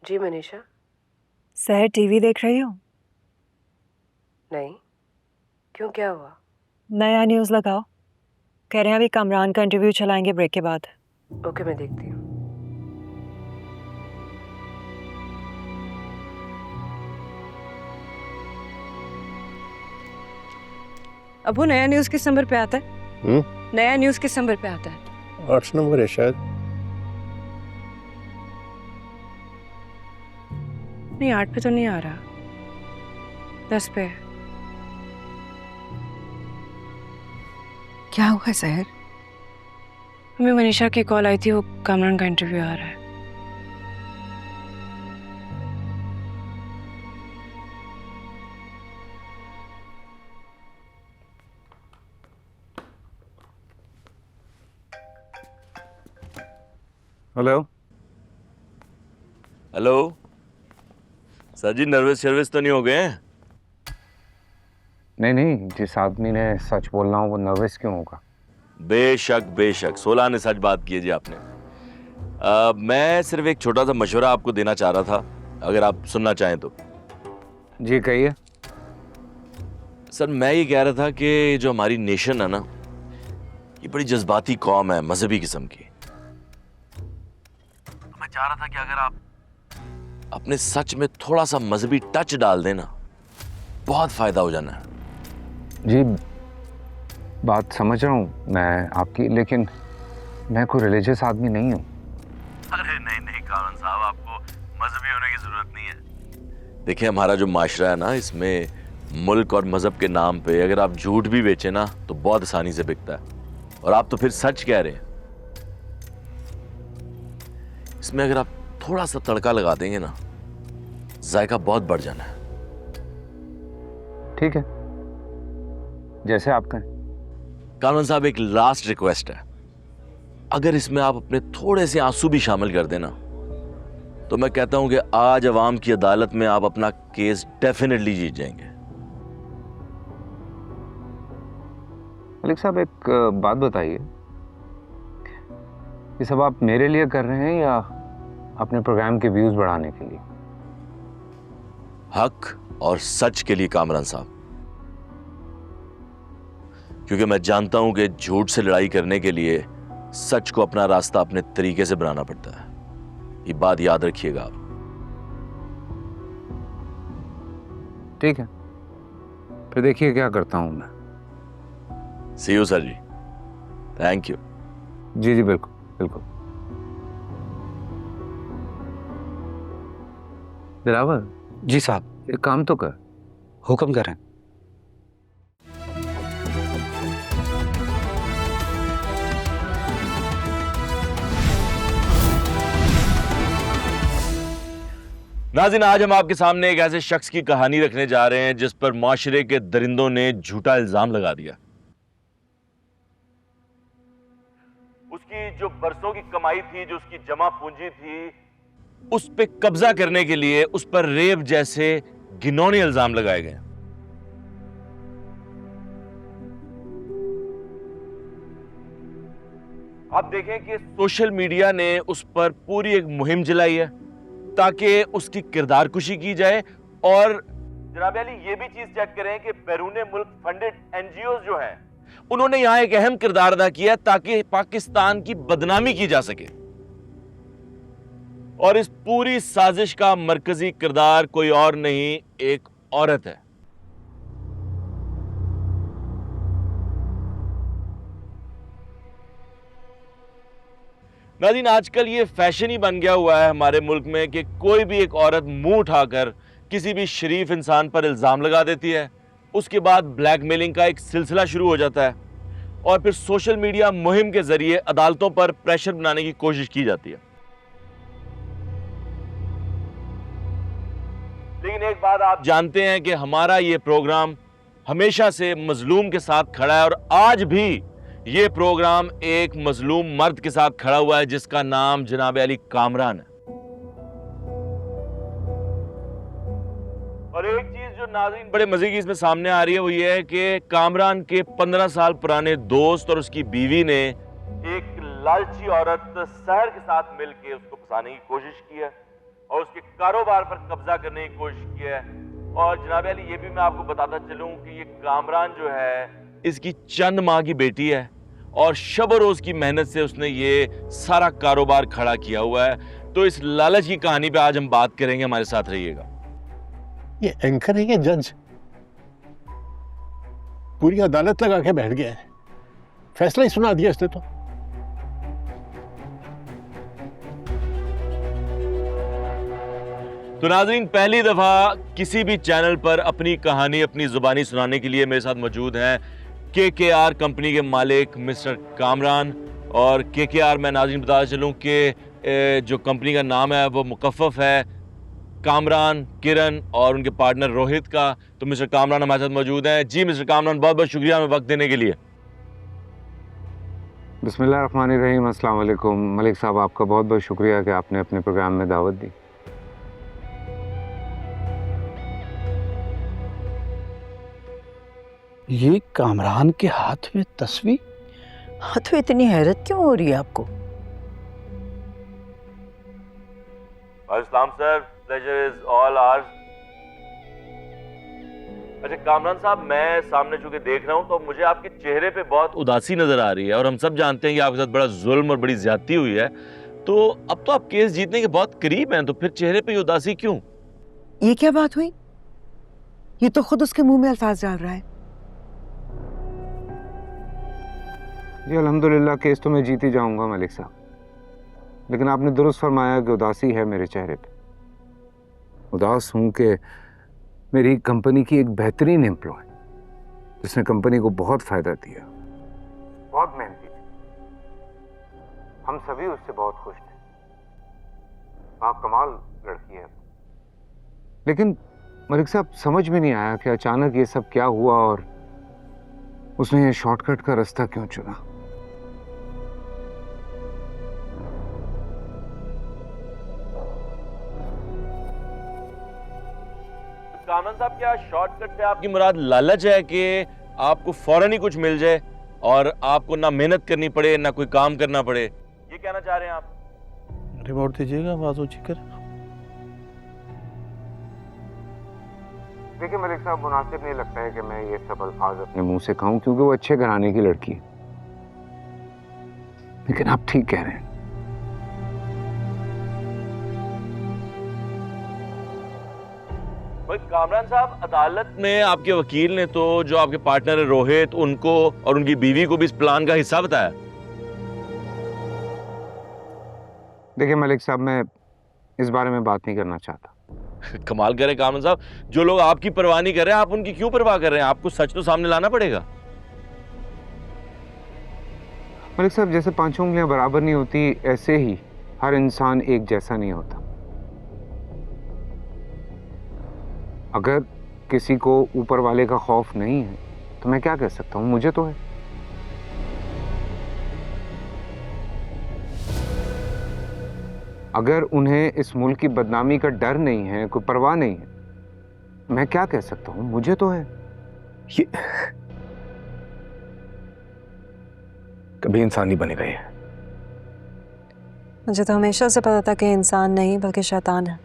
जी मनीषा। सहर टीवी देख रही हो? नहीं, क्यों, क्या हुआ? नया न्यूज़ लगाओ। कह रहे हैं अभी कामरान का इंटरव्यू चलाएंगे ब्रेक के बाद। ओके, मैं देखती हूँ। अब वो नया न्यूज़ किस नंबर पे आता है? नया न्यूज़ किस नंबर पे आता है? 8 नंबर है शायद। नहीं, 8 पे तो नहीं आ रहा, 10 पे। क्या हुआ सहर? हमें मनीषा की कॉल आई थी, वो कामरान का इंटरव्यू आ रहा है। हेलो हेलो सर जी, नर्वस सर्विस तो नहीं हो गए हैं? नहीं, जिस आदमी ने सच बोलना हो वो नर्वस क्यों होगा? बेशक बेशक, 16 ने सच बात की जी आपने। मैं सिर्फ एक छोटा सा मशवरा आपको देना चाह रहा था, अगर आप सुनना चाहें तो। जी कहिए। सर मैं ये कह रहा था कि जो हमारी नेशन है ना, ये बड़ी जज्बाती कौम है, मजहबी किस्म की। तो मैं चाह रहा था कि अगर आप अपने सच में थोड़ा सा मजहबी टच डाल देना, बहुत फायदा हो जाना है। जी बात समझ रहा हूँ मैं आपकी, लेकिन मैं कोई रिलीजियस आदमी नहीं हूँ। अरे नहीं कामरान साहब, आपको मजहबी होने की जरूरत नहीं है। देखिए हमारा जो माशरा है ना, इसमें मुल्क और मजहब के नाम पे अगर आप झूठ भी बेचे ना तो बहुत आसानी से बिकता है, और आप तो फिर सच कह रहे हैं। इसमें अगर आप थोड़ा सा तड़का लगा देंगे ना, जायका बहुत बढ़ जाना है। ठीक है, जैसे आप कहें। कामरान साहब एक लास्ट रिक्वेस्ट है, अगर इसमें आप अपने थोड़े से आंसू भी शामिल कर देना तो मैं कहता हूं कि आज अवाम की अदालत में आप अपना केस डेफिनेटली जीत जाएंगे। मलिक साहब एक बात बताइए, ये सब आप मेरे लिए कर रहे हैं या अपने प्रोग्राम के व्यूज बढ़ाने के लिए? हक और सच के लिए कामरान साहब, क्योंकि मैं जानता हूं कि झूठ से लड़ाई करने के लिए सच को अपना रास्ता अपने तरीके से बनाना पड़ता है। ये बात याद रखिएगा आप। ठीक है, फिर देखिए क्या करता हूं मैं। See you sir ji, thank you. जी बिल्कुल बिल्कुल। दिलावर जी साहब। एक काम तो कर। हुक्म करें। नाज़रीन, आज हम आपके सामने एक ऐसे शख्स की कहानी रखने जा रहे हैं जिस पर माशरे के दरिंदों ने झूठा इल्जाम लगा दिया। उसकी जो बरसों की कमाई थी, जो उसकी जमा पूंजी थी, उस पे कब्जा करने के लिए उस पर रेप जैसे घिनौने इल्जाम लगाए गए। आप देखें कि सोशल मीडिया ने उस पर पूरी एक मुहिम चलाई है ताकि उसकी किरदार कुशी की जाए, और जनाब अली ये भी चीज चेक करें कि बैरूने मुल्क फंडेड एनजीओ जो हैं, उन्होंने यहां एक अहम किरदार अदा किया ताकि पाकिस्तान की बदनामी की जा सके। और इस पूरी साजिश का मरकजी किरदार कोई और नहीं, एक औरत है। नाज़रीन, आजकल ये फैशन ही बन गया हुआ है हमारे मुल्क में कि कोई भी एक औरत मुंह उठाकर किसी भी शरीफ इंसान पर इल्ज़ाम लगा देती है, उसके बाद ब्लैकमेलिंग का एक सिलसिला शुरू हो जाता है, और फिर सोशल मीडिया मुहिम के जरिए अदालतों पर प्रेशर बनाने की कोशिश की जाती है। लेकिन एक बात आप जानते हैं कि हमारा ये प्रोग्राम हमेशा से मजलूम के साथ खड़ा है, और आज भी ये प्रोग्राम एक मजलूम मर्द के साथ खड़ा हुआ है जिसका नाम जनाब अली कामरान है। और एक चीज जो नाज़रीन बड़े मजे की इसमें सामने आ रही है वो ये है कि कामरान के 15 साल पुराने दोस्त और उसकी बीवी ने एक लालची औरत सहर के साथ मिलकर उसको फंसाने की कोशिश की है। और उसके कारोबार पर कब्जा करने की कोशिश की है। और जनाब अली ये भी मैं आपको बताता चलूं कि ये कामरान जो है इसकी चंद माह की बेटी है और शब रोज की मेहनत से उसने ये सारा कारोबार खड़ा किया हुआ है। तो इस लालच की कहानी पे आज हम बात करेंगे, हमारे साथ रहिएगा। ये एंकर है या जज? पूरी अदालत लगा के बैठ गया है, फैसला ही सुना दिया इसने तो। तो नाज़रीन, पहली दफा किसी भी चैनल पर अपनी कहानी अपनी जुबानी सुनाने के लिए मेरे साथ मौजूद हैं KKR कंपनी के मालिक मिस्टर कामरान। और KKR मैं नाज़रीन बताता चलूं कि जो कंपनी का नाम है वो मुकफ़फ़ है कामरान, किरण और उनके पार्टनर रोहित का। तो मिस्टर कामरान हमारे साथ मौजूद हैं। जी मिस्टर कामरान, बहुत बहुत शुक्रिया हमें वक्त देने के लिए। बिस्मिल्लाहिर्रहमानिर्रहीम, अस्सलाम वालेकुम। मलिक साहब, आपका बहुत बहुत शुक्रिया कि आपने अपने प्रोग्राम में दावत दी। ये कामरान के हाथ में तस्वीर? हाँ, तो इतनी हैरत क्यों हो रही है आपको? अस्सलाम sir, pleasure is all hours. अच्छा कामरान साहब, मैं सामने चूंकि देख रहा हूं तो मुझे आपके चेहरे पे बहुत उदासी नजर आ रही है और हम सब जानते हैं कि आपके साथ बड़ा जुल्म और बड़ी ज्यादती हुई है। तो अब तो आप केस जीतने के बहुत करीब हैं, तो फिर चेहरे पे ये उदासी क्यों? ये क्या बात हुई? ये तो खुद उसके मुंह में अल्फाज डाल रहा है। जी अल्हम्दुलिल्लाह, केस तो मैं जीत ही जाऊंगा मलिक साहब, लेकिन आपने दुरुस्त फरमाया कि उदासी है मेरे चेहरे पे। उदास हूं कि मेरी कंपनी की एक बेहतरीन एम्प्लॉय जिसने कंपनी को बहुत फायदा दिया, बहुत मेहनती थी, हम सभी उससे बहुत खुश थे, आप कमाल लड़की है। लेकिन मलिक साहब, समझ में नहीं आया कि अचानक ये सब क्या हुआ और उसने ये शॉर्टकट का रास्ता क्यों चुना। कामरान साहब, क्या शॉर्टकट से आपकी मुराद लालच है कि आपको फौरन ही कुछ मिल जाए और आपको ना मेहनत करनी पड़े ना कोई काम करना पड़े, ये कहना चाह रहे हैं आप? रिमोट दीजिएगा, आवाज ऊंची कर। देखिए मलिक साहब, मुनासिब नहीं लगता है कि मैं ये सब अल्फाज अपने मुंह से कहूं क्योंकि वो अच्छे घराने की लड़की है, लेकिन आप ठीक कह रहे हैं। भाई कामरान साहब, अदालत में आपके वकील ने तो जो आपके पार्टनर है रोहित, उनको और उनकी बीवी को भी इस प्लान का हिस्सा बताया। देखिए मलिक साहब, मैं इस बारे में बात नहीं करना चाहता। कमाल करे कामरान साहब, जो लोग आपकी परवाह नहीं कर रहे हैं आप उनकी क्यों परवाह कर रहे हैं? आपको सच तो सामने लाना पड़ेगा। मलिक साहब, जैसे पांचों उंगलियां बराबर नहीं होती, ऐसे ही हर इंसान एक जैसा नहीं होता। अगर किसी को ऊपर वाले का खौफ नहीं है तो मैं क्या कह सकता हूं, मुझे तो है। अगर उन्हें इस मुल्क की बदनामी का डर नहीं है, कोई परवाह नहीं है, मैं क्या कह सकता हूं, मुझे तो है। ये कभी इंसान नहीं बनेगा ये। मुझे तो हमेशा से पता था कि इंसान नहीं बल्कि शैतान है।